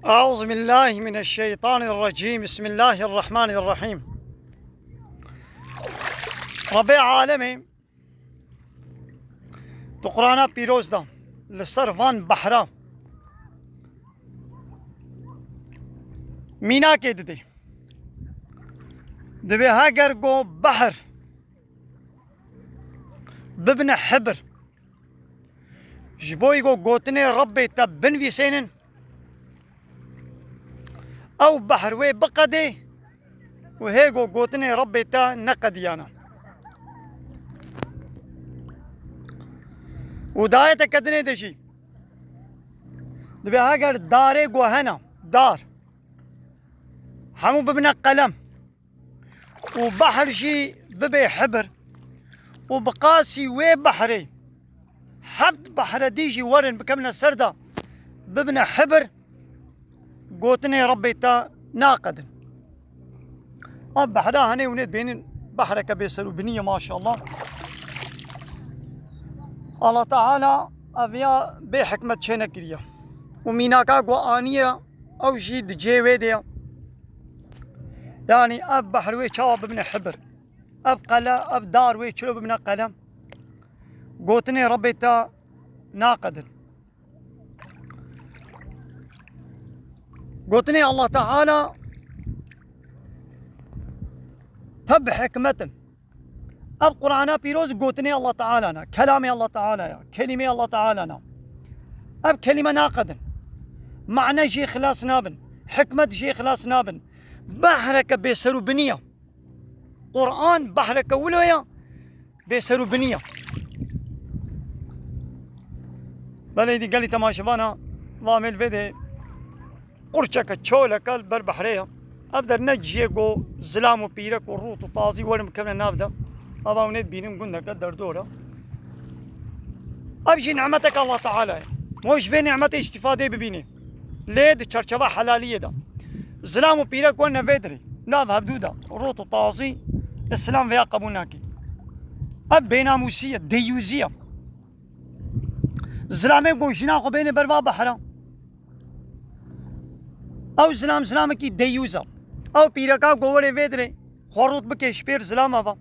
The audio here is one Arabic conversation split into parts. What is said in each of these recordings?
أعوذ بالله من الشيطان الرجيم. بسم الله الرحمن الرحيم. ربي عالمي تو قرآن پیروز دا لسر وان بحرا مینا کے دے دبي هاگر گو بحر ببن حبر جبوي گو گوتني ربي تبن في سينن او بحر وي بقدي وهي گو گوتني ربي تا نقديانا وداية كدني دشي دبي هاگر داري گو هنا دار همو ببن قلم وبحر شي ببي حبر وبقاسي وي بحري حبت بحر ديجي ورن بكمنا سردا ببن حبر قوتني ربي تا ناقد بحرها هني ونيت بين بحرك بيسروا بنية ما شاء الله. الله تعالى أبيا بحكمة شينا كريا وميناكا قوانية أو شي دجي ويديا يعني أب بحر وي شاوب ببن حبر أب قلا أب دار وي شلو ببن قلم قوتني ربي تا ناقد قوتني الله تعالى تب حكمة أب قرآن بيروز قوتني الله تعالى نا كلامي الله تعالى يا كلمة الله تعالى نا أب كلمة ناقد معنى شي خلاص نابن حكمة شي خلاص نابن بحرك بيسرو بنية قرآن بحرك ولويا بيسرو بنية بلدي قال لي تماشبانا وامل فيدي قرشك تشولك البر بحرية أبدر نجي جو زلام وبيرك والروط وطازي ورم كمان نابدا هذا ونيت بينهم قلنا قدر دورة أبجي نعمتك الله تعالى موش في نعمتي استفادة ببيني ليد تشرشبا حلالية دا زلام وبيرك وانا فيدري نذهب دودا روط وطازي السلام فيها قبوناكي أب بيناموسية ديوزية زلامي قوشنا قبيني بروا بحرا او زلامكي ديوزا او بيركا قووري فيدري خروط بكي شبير زلام افا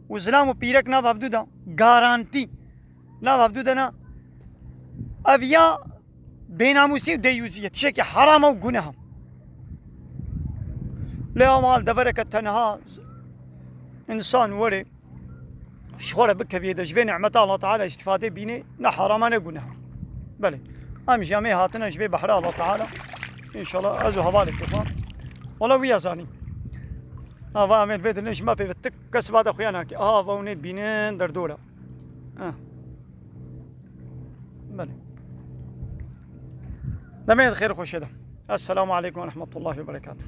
وزلام وبيرك نا بابدودا غارانتي نا بابدودا نا افيا بيناموسي وديوزية تشيكي حرام او قناها ليا مال دفرك التنها انسان وري شخورة بك بيدا جبي نعمة الله تعالى استفادة بيني نا حرامانا قناها بلي ام جامي هاتنا جبي بحر الله تعالى ان شاء الله ازو هذالك كفان ولا ويا زاني ها عمل فيد ليش ما في تك كسبات اخويانا كي فونيت بينين دردوره بلي دمين خير خوش هذا. السلام عليكم ورحمة الله وبركاته.